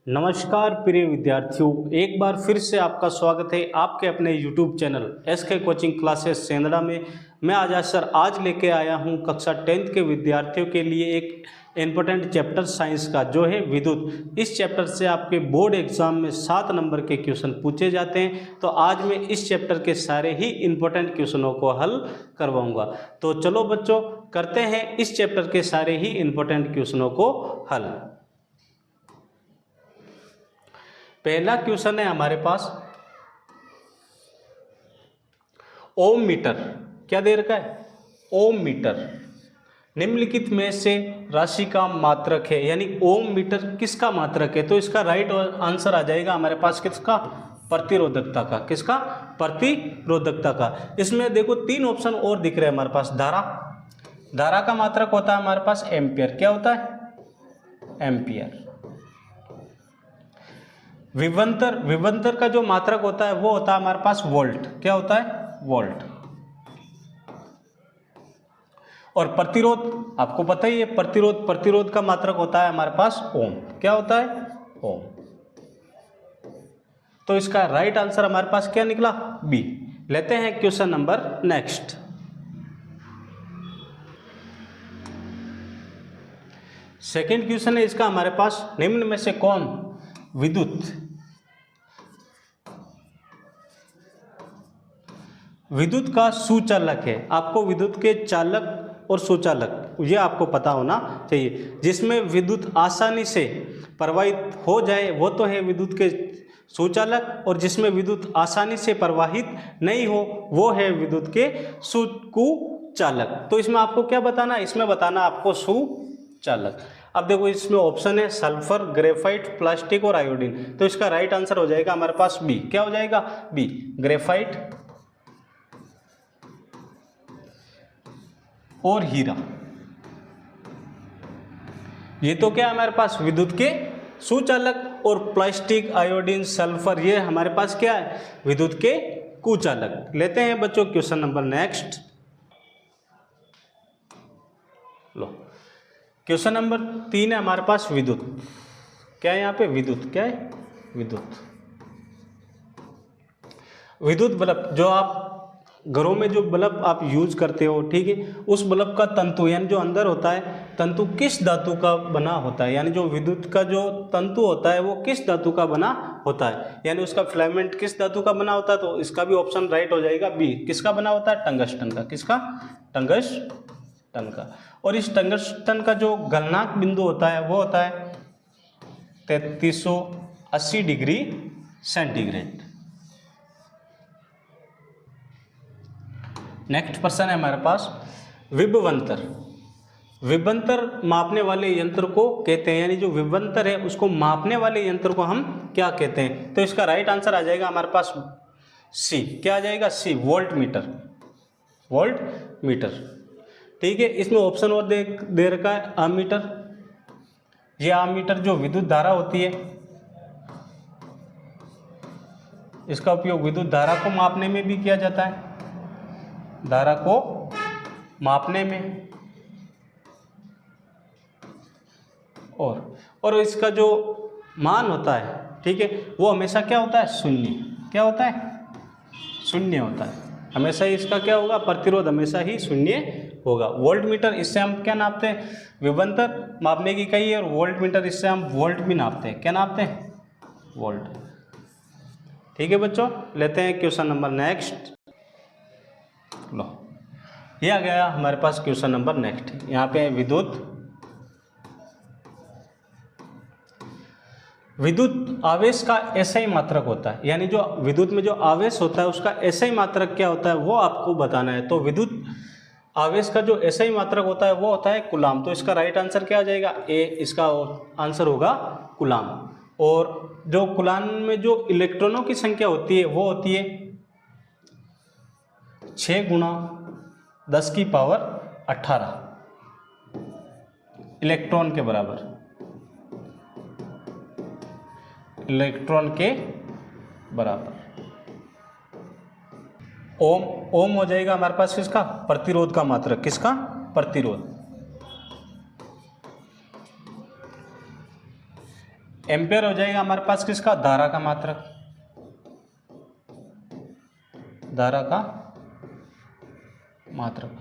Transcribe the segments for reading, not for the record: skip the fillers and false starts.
नमस्कार प्रिय विद्यार्थियों, एक बार फिर से आपका स्वागत है आपके अपने YouTube channel SK coaching classes सेंधड़ा में। मैं आजाद सर आज लेके आया हूं कक्षा 10th के विद्यार्थियों के लिए एक इम्पोर्टेंट चैप्टर साइंस का, जो है विद्युत। इस चैप्टर से आपके बोर्ड एग्जाम में 7 नंबर के क्वेश्चन पूछे जाते हैं। तो आज मैं इस चैप्टर के सारे ही इम्पोर्टेंट क्वेश्चनों को हल करवाऊंगा। तो चलो बच्चों, करते हैं इस चैप्टर के सारे ही इम्पोर्टेंट क्वेश्चनों को हल। पहला क्वेश्चन है हमारे पास, ओम मीटर। क्या दे रखा है? ओम मीटर निम्नलिखित में से राशि का मात्रक है, यानी ओम मीटर किसका मात्रक है? तो इसका राइट आंसर आ जाएगा हमारे पास किसका? प्रतिरोधकता का। किसका? प्रतिरोधकता का। इसमें देखो 3 ऑप्शन और दिख रहे हैं हमारे पास। धारा का मात्रक होता है हमारे पास एम्पियर। क्या होता है? एम्पियर। विभवांतर का जो मात्रक होता है वो होता है हमारे पास वोल्ट। क्या होता है? वोल्ट। और प्रतिरोध, आपको पता ही है, प्रतिरोध का मात्रक होता है हमारे पास ओम। क्या होता है? ओम। तो इसका राइट आंसर हमारे पास क्या निकला? बी। लेते हैं question number next. Second question है इसका हमारे पास, निम्न में से कौन विद्युत का सुचालक है? आपको विद्युत के चालक और सुचालक ये आपको पता होना चाहिए। जिसमें विद्युत आसानी से प्रवाहित हो जाए वो तो है विद्युत के सुचालक, और जिसमें विद्युत आसानी से प्रवाहित नहीं हो वो है विद्युत के कुचालक। तो इसमें आपको क्या बताना है? इसमें बताना आपको सुचालक। अब देखो इसमें ऑप्शन है सल्फर, ग्रेफाइट, प्लास्टिक और आयोडीन। तो इसका राइट आंसर हो जाएगा हमारे पास बी। क्या हो जाएगा? बी। ग्रेफाइट और हीरा। ये तो क्या है हमारे पास? विद्युत के सुचालक। और प्लास्टिक, आयोडीन, सल्फर ये हमारे पास क्या है? विद्युत के कुचालक। लेते हैं बच्चों क्वेश्चन नंबर नेक्स्ट। लो, क्वेश्चन नंबर 3 है हमारे पास विद्युत। क्या है यहाँ पे? विद्युत। क्या है? विद्युत बल्ब, जो आप घरों में जो बल्ब आप यूज करते हो, ठीक है, उस बल्ब का तंतु यानी जो अंदर होता है तंतु किस धातु का बना होता है? यानी जो विद्युत का जो तंतु होता है वो किस धातु का बना होता है, यानी उसका फिलामेंट किस धातु का बना होता है? तो इसका भी ऑप्शन राइट हो जाएगा बी। किसका बना होता है? टंगस्टन का। किसका? टंगस्टन का। और इस टंगस्टन का जो गलनांक बिंदु होता है वो होता है 3380 डिग्री सेंटीग्रेड। नेक्स्ट प्रश्न है हमारे पास, विभवांतर मापने वाले यंत्र को कहते हैं, यानी जो विभवांतर है उसको मापने वाले यंत्र को हम क्या कहते हैं? तो इसका राइट आंसर आ जाएगा हमारे पास सी। क्या आ जाएगा? सी। Volt meter. ठीक है, इसमें ऑप्शन और दे रखा है अमीटर। ये अमीटर जो विद्युत धारा होती है, इसका उपयोग विद्युत धारा को मापने में भी किया जाता है। धारा को मापने में, और इसका जो मान होता है, ठीक है, वो हमेशा क्या होता है? शून्य। क्या होता है? शून्य होता है। हमेशा ही इसका क्या होगा? प्रतिरोध हमेशा ही शून्य होगा। वोल्ट मीटर, इससे हम क्या नापते हैं? विभवांतर मापने की इकाई है। और वोल्ट मीटर, इससे हम वोल्ट भी नापते हैं। क्या नापते हैं? वोल्ट। ठीक है बच्चों, लेते हैं क्वेश्चन नंबर नेक्स्ट। लो, ये आ गया हमारे पास क्वेश्चन नंबर नेक्स्ट। यहाँ पे विद्युत आवेश का एसआई मात्रक होता है, यानी जो विद्युत में जो आवेश होता है उसका एसआई मात्रक क्या होता है वो आपको बताना है। तो विद्युत आवेश का जो एसआई मात्रक होता है वो होता है कूलाम। तो इसका राइट आंसर क्या आ जाएगा? ए। इसका आंसर होगा कूलाम। और जो कूलाम में जो इलेक्ट्रॉनों की संख्या होती है वो होती है 6 गुणा 10 की पावर 18 इलेक्ट्रॉन के बराबर। इलेक्ट्रॉन के बराबर। ओम हो जाएगा हमारे पास किसका? प्रतिरोध का मात्रक। किसका? प्रतिरोध। एम्पियर हो जाएगा हमारे पास किसका, धारा का मात्रक, धारा का मात्रक।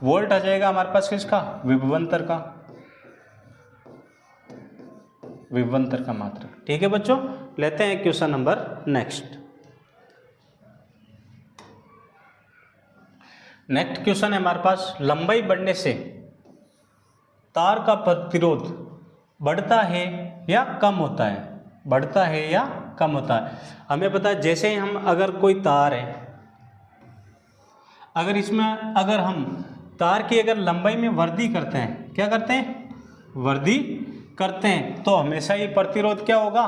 वोल्ट आ जाएगा हमारे पास किसका, विभवांतर का, विभवांतर का मात्रक। ठीक है बच्चों, लेते हैं question number next. Next question है हमारे पास, लंबाई बढ़ने से तार का प्रतिरोध बढ़ता है या कम होता है, बढ़ता है या कम होता है। हमें पता है जैसे ही हम अगर कोई तार है, अगर इसमें अगर हम तार की अगर लंबाई में वृद्धि करते हैं, क्या करते हैं, वृद्धि करते हैं, तो हमेशा ही प्रतिरोध क्या होगा,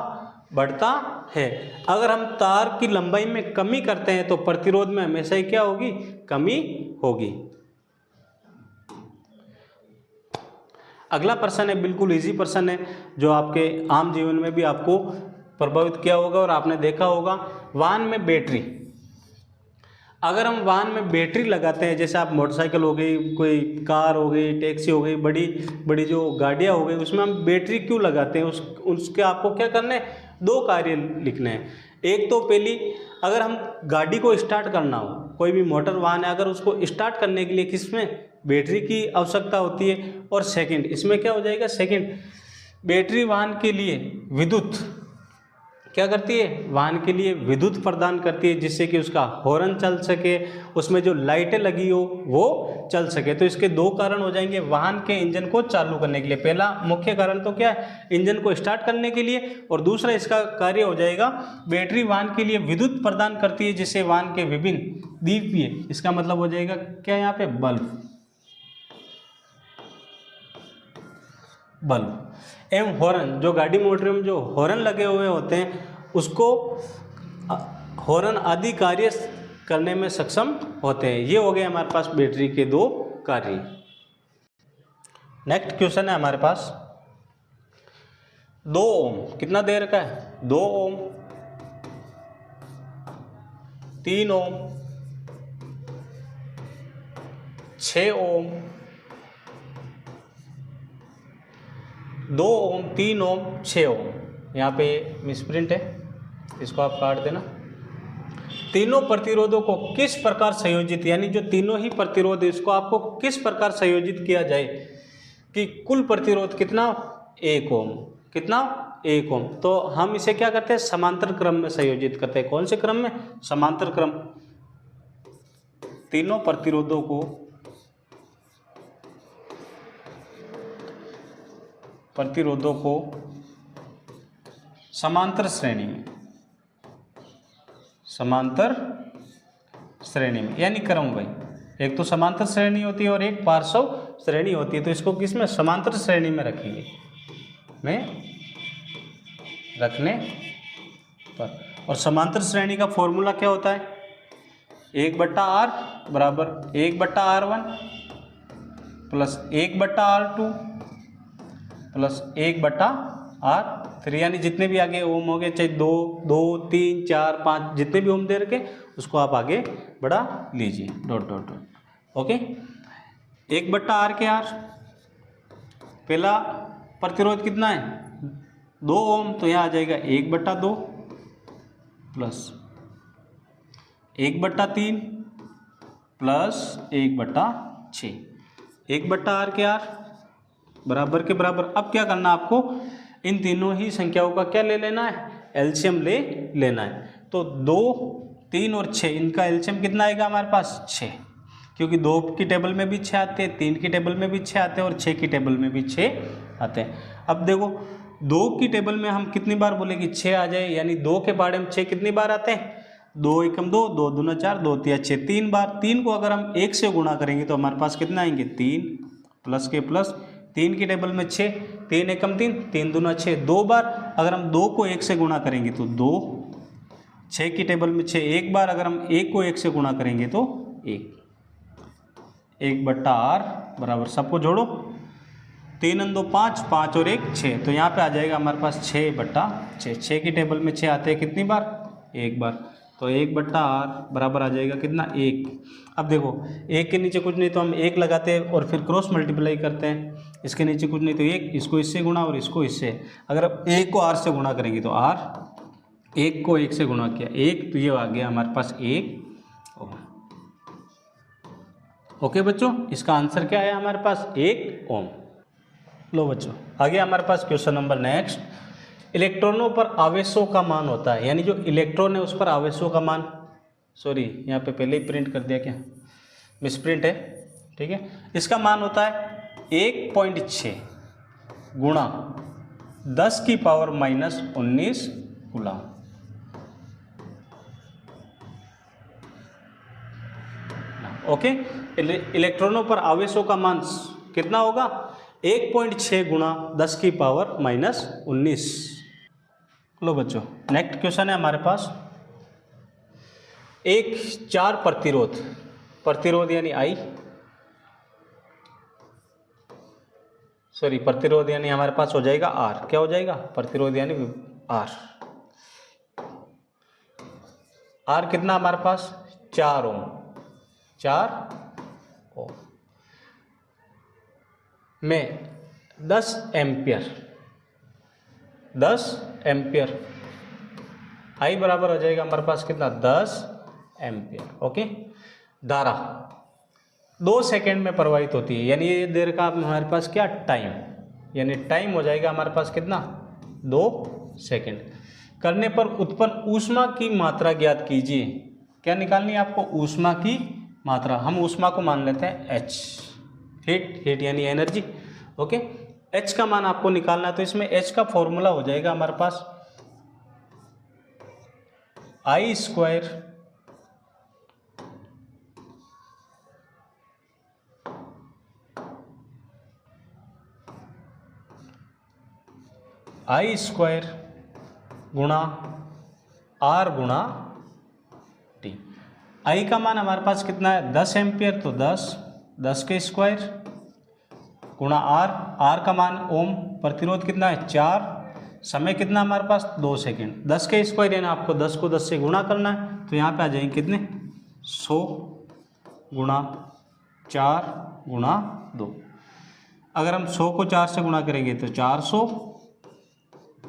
बढ़ता है। अगर हम तार की लंबाई में कमी करते हैं तो प्रतिरोध में हमेशा ही क्या होगी, कमी होगी। अगला प्रश्न है, बिल्कुल इजी प्रश्न है, जो आपके आम जीवन में भी आपको प्रभावित किया होगा और आपने देखा होगा। वाहन में बैटरी, अगर हम वाहन में बैटरी लगाते हैं, जैसे आप मोटरसाइकिल हो गई, कोई कार हो गई, टैक्सी हो गई, बड़ी बड़ी जो गाड़ियाँ हो गई, उसमें हम बैटरी क्यों लगाते हैं, उसके आपको क्या करना है, दो कार्य लिखने हैं। एक तो पहली, अगर हम गाड़ी को स्टार्ट करना हो, कोई भी मोटर वाहन है, अगर उसको स्टार्ट करने के लिए किसमें बैटरी की आवश्यकता होती है। और सेकंड, इसमें क्या हो जाएगा, सेकंड, बैटरी वाहन के लिए विद्युत क्या करती है, वाहन के लिए विद्युत प्रदान करती है, जिससे कि उसका हॉर्न चल सके, उसमें जो लाइटें लगी हो वो चल सके। तो इसके दो कारण हो जाएंगे वाहन के इंजन को चालू करने के लिए। पहला मुख्य कारण तो क्या है, इंजन को स्टार्ट करने के लिए, और दूसरा इसका कार्य हो जाएगा, बैटरी वाहन के लिए विद्युत प्रदान करती है, जिससे वाहन के विभिन्न दीपीय, इसका मतलब हो जाएगा क्या, यहाँ पे बल्ब, बल्ब एवं हॉर्न, जो गाड़ी मोटर में जो हॉर्न लगे हुए होते हैं, उसको हॉर्न आदि कार्य करने में सक्षम होते हैं। ये हो गए हमारे पास बैटरी के दो कार्य। नेक्स्ट क्वेश्चन है हमारे पास, 2 ओम, कितना दे रखा है, 2 ओम, 3 ओम, 6 ओम, 2 ओम, 3 ओम, 6 ओम। यहाँ पे मिसप्रिंट है, इसको आप काट देना। तीनों प्रतिरोधों को किस प्रकार संयोजित, यानी जो तीनों ही प्रतिरोध है, इसको आपको किस प्रकार संयोजित किया जाए कि कुल प्रतिरोध कितना, 1 ओम, कितना, 1 ओम। तो हम इसे क्या करते हैं, समांतर क्रम में संयोजित करते हैं। कौन से क्रम में, समांतर क्रम। तीनों प्रतिरोधों को समांतर श्रेणी में, समांतर श्रेणी में, यानी क्रम भाई, एक तो समांतर श्रेणी होती है और एक पार्श्व श्रेणी होती है। तो इसको किस में, समांतर श्रेणी में रखेंगे, में रखने पर। और समांतर श्रेणी का फॉर्मूला क्या होता है, 1/r बराबर 1/r1 plus 1/r2 plus 1/r3, यानी जितने भी आगे ओम हो गए, चाहे 2, 2, 3, 4, 5, जितने भी ओम दे रखे उसको आप आगे बढ़ा लीजिए, dot dot dot. Okay, 1/r के r, पहला प्रतिरोध कितना है, 2 ओम, तो यहाँ आ जाएगा 1/2 प्लस 1/3 प्लस 1/6, 1/r के r बराबर के बराबर। अब क्या करना आपको, इन तीनों ही संख्याओं का क्या ले लेना है, एलसीएम ले लेना है। तो 2, 3 और 6, इनका एलसीएम कितना आएगा हमारे पास, 6, क्योंकि 2 की टेबल में भी 6 आते हैं, 3 की टेबल में भी 6 आते हैं और 6 की टेबल में भी 6 आते हैं। अब देखो 2 की टेबल में हम कितनी बार बोलेंगे, 6 आ जाए, यानी 2 के बारे में 6 कितनी बार आते हैं, 2 एकम 2, 2 दूना 4, 2 तिया 6, 3 बार। 3 को अगर हम 1 से गुणा करेंगे तो हमारे पास कितना आएंगे, 3 प्लस के प्लस, 3 की टेबल में 6, 3 एकम 3, 3 दूना 6, 2 बार। अगर हम 2 को 1 से गुणा करेंगे तो 2, 6 की टेबल में 6 एक बार, अगर हम 1 को 1 से गुणा करेंगे तो 1, 1/r बराबर, सबको जोड़ो, 3 2 5, 5 और 1 6, तो यहाँ पे आ जाएगा हमारे पास 6/6। 6 की टेबल में 6 आते हैं कितनी बार, 1 बार, तो 1/r बराबर आ जाएगा कितना, 1। अब देखो 1 के नीचे कुछ नहीं तो हम 1 लगाते हैं और फिर क्रॉस मल्टीप्लाई करते हैं, इसके नीचे कुछ नहीं तो 1, इसको इससे गुणा और इसको इससे। अगर आप 1 को R से गुणा करेंगे तो R, 1 को 1 से गुणा किया 1, तो ये आ गया हमारे पास 1 ओम। ओके बच्चों, इसका आंसर क्या है हमारे पास 1 ओम। लो बच्चों, आगे हमारे पास क्वेश्चन नंबर नेक्स्ट, इलेक्ट्रॉनों पर आवेशों का मान होता है, यानी जो इलेक्ट्रॉन है उस पर आवेशों का मान, सॉरी यहाँ पे पहले ही प्रिंट कर दिया, क्या मिसप्रिंट है, ठीक है। इसका मान होता है 1.6 गुणा 10 की पावर -19 कूलम। ओके, इलेक्ट्रॉनों पर आवेशों का मान कितना होगा? 1.6 गुणा 10 की पावर -19। लो बच्चों, नेक्स्ट क्वेश्चन है हमारे पास, एक 4 प्रतिरोध यानी प्रतिरोध यानी हमारे पास हो जाएगा R। क्या हो जाएगा? प्रतिरोध यानी R। R कितना हमारे पास? 4 ओम। 4 ओम में 10 एम्पियर I बराबर हो जाएगा हमारे पास कितना? 10 एम्पियर। ओके, धारा 2 सेकेंड में प्रवाहित होती है, यानी ये देर का हमारे पास क्या? टाइम, यानी टाइम हो जाएगा हमारे पास कितना? 2 सेकेंड। करने पर उत्पन्न ऊष्मा की मात्रा ज्ञात कीजिए। क्या निकालनी है आपको? ऊष्मा की मात्रा। हम ऊष्मा को मान लेते हैं H, हीट यानी एनर्जी। ओके, H का मान आपको निकालना है, तो इसमें H का फॉर्मूला हो जाएगा हमारे पास I स्क्वायर गुणा R गुणा T। I का मान हमारे पास कितना है? 10 एम्पियर, तो 10 के स्क्वायर गुणा R का मान ओम, प्रतिरोध कितना है? 4, समय कितना हमारे पास? 2 सेकेंड। 10 के स्क्वायर यानी आपको 10 को 10 से गुणा करना है, तो यहाँ पे आ जाएंगे कितने? 100 गुणा 4 गुणा 2। अगर हम 100 को 4 से गुणा करेंगे तो 400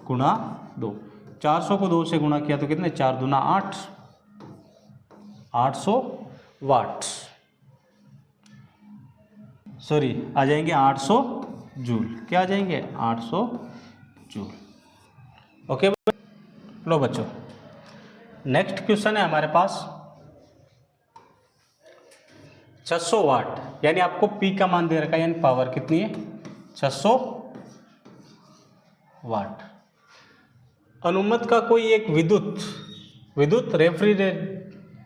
गुणा 2। 400 को 2 से गुणा किया तो कितने? 4 दूना 8, 800 वाट, सॉरी आ जाएंगे 800 जूल। क्या आ जाएंगे? 800 जूल। ओके लो बच्चों, नेक्स्ट क्वेश्चन है हमारे पास 600 वाट, यानी आपको पी का मान दे रखा है, यानी पावर कितनी है? 600 वाट। अनुमत का कोई एक विद्युत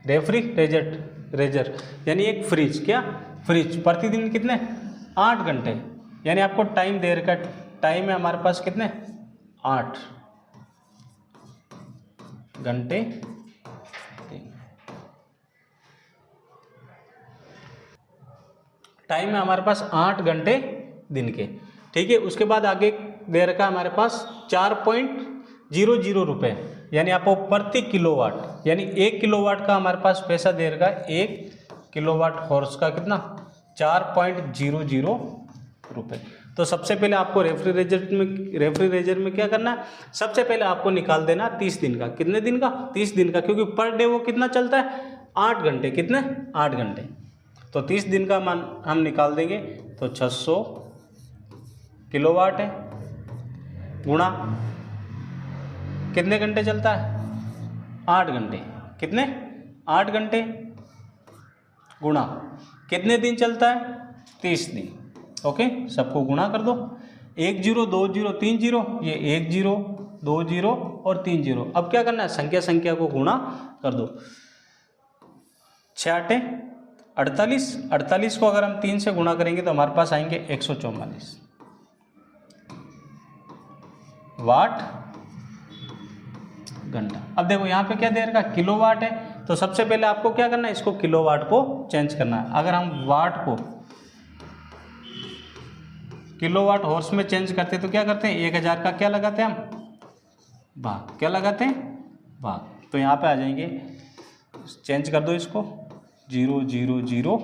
रेफ्रिजरेटर यानी एक फ्रिज, क्या फ्रिज प्रतिदिन कितने? 8 घंटे, यानी आपको टाइम दे रखा, टाइम है हमारे पास कितने? 8 घंटे। टाइम है हमारे पास 8 घंटे दिन के, ठीक है। उसके बाद आगे दे रखा है हमारे पास 4.00 रुपये, यानी आपको प्रति किलोवाट, यानी 1 किलोवाट का हमारे पास पैसा दे रखा है, 1 किलोवाट हॉर्स का कितना? 4.00 रुपये। तो सबसे पहले आपको रेफ्रिजरेटर में क्या करना है? सबसे पहले आपको निकाल देना 30 दिन का। कितने दिन का? 30 दिन का, क्योंकि पर डे वो कितना चलता है? 8 घंटे। कितने? 8 घंटे। तो 30 दिन का मान हम निकाल देंगे, तो 600 किलोवाट है, गुणा कितने घंटे चलता है? 8 घंटे। कितने? 8 घंटे गुणा कितने दिन चलता है? 30 दिन। ओके, सबको गुणा कर दो, 1 0 2 0 3 0, ये 1 0 2 0 और 3 0। अब क्या करना है? संख्या को गुणा कर दो, 6 48, 48 को अगर हम 3 से गुणा करेंगे तो हमारे पास आएंगे 144 वाट घंटा। अब देखो यहाँ पे क्या दे रखा? किलोवाट है, तो सबसे पहले आपको क्या करना है? इसको किलोवाट को चेंज करना है। अगर हम वाट को किलोवाट हॉर्स में चेंज करते तो क्या करते हैं? 1000 का क्या लगाते हैं हम? भाग। क्या लगाते हैं? भाग। तो यहाँ पे आ जाएंगे, चेंज कर दो इसको, 0 0 0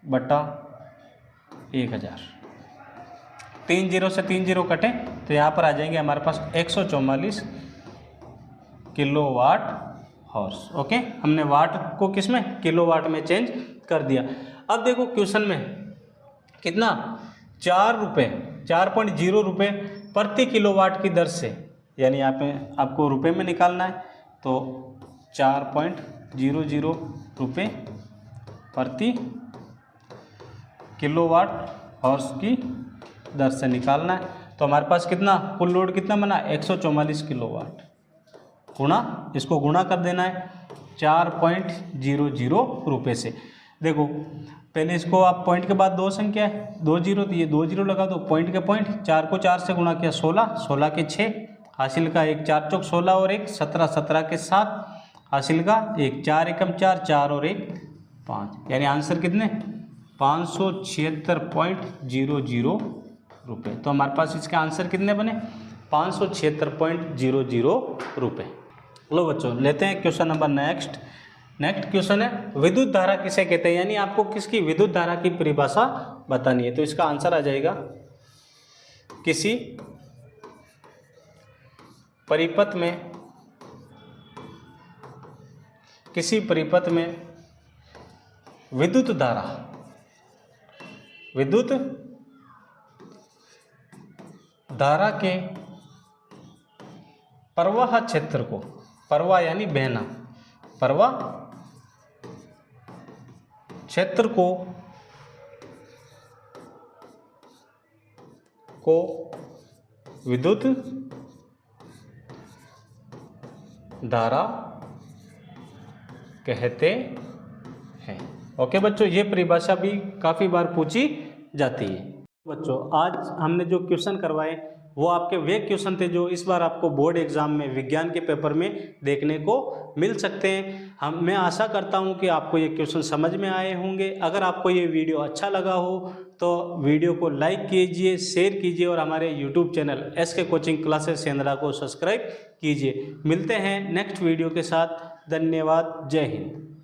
बटा 1000, 3 जीरो से 3 जीरो कटे तो यहाँ पर आ जाएंगे हमारे पास 144 किलोवाट हॉर्स। ओके, हमने वाट को किस में, किलोवाट में चेंज कर दिया। अब देखो क्वेश्चन में कितना, 4 रुपये 4.0 रुपये प्रति किलोवाट की दर से, यानी यहाँ पे आपको रुपए में निकालना है तो 4.00 रुपये प्रति किलोवाट हॉर्स की दर से निकालना है। तो हमारे पास कितना, कुल लोड कितना बना, 144 किलोवाट गुणा, इसको गुणा कर देना है 4.00 रुपये से। देखो पहले इसको आप पॉइंट के बाद 2 संख्या है, 2 जीरो, तो ये 2 जीरो लगा दो, पॉइंट के पॉइंट, 4 को 4 से गुणा किया 16, 16 के 6 हासिल का 1, 4 चौक 16 और 1 17, 17 के 7 हासिल का 1, 4 एकम 4, 4 और 1 5, यानी आंसर कितने, 576.00 रुपये। तो हमारे पास इसके आंसर कितने बने, 576.00 रुपये। लो बच्चों लेते हैं क्वेश्चन नंबर नेक्स्ट क्वेश्चन है, विद्युत धारा किसे कहते हैं, यानी आपको किसकी विद्युत धारा की परिभाषा बतानी है। तो इसका आंसर आ जाएगा, किसी परिपथ में विद्युत धारा के प्रवाह क्षेत्र को, प्रवाह यानी बहना, प्रवाह क्षेत्र को विद्युत धारा कहते हैं। ओके बच्चों, ये परिभाषा भी काफ़ी बार पूछी जाती है। बच्चों आज हमने जो क्वेश्चन करवाए वो आपके वे क्वेश्चन थे जो इस बार आपको बोर्ड एग्जाम में विज्ञान के पेपर में देखने को मिल सकते हैं। मैं आशा करता हूं कि आपको ये क्वेश्चन समझ में आए होंगे। अगर आपको ये वीडियो अच्छा लगा हो तो वीडियो को लाइक कीजिए, शेयर कीजिए और हमारे YouTube channel SK coaching classes Shendra को सब्सक्राइब कीजिए। मिलते हैं नेक्स्ट वीडियो के साथ। धन्यवाद। जय हिंद।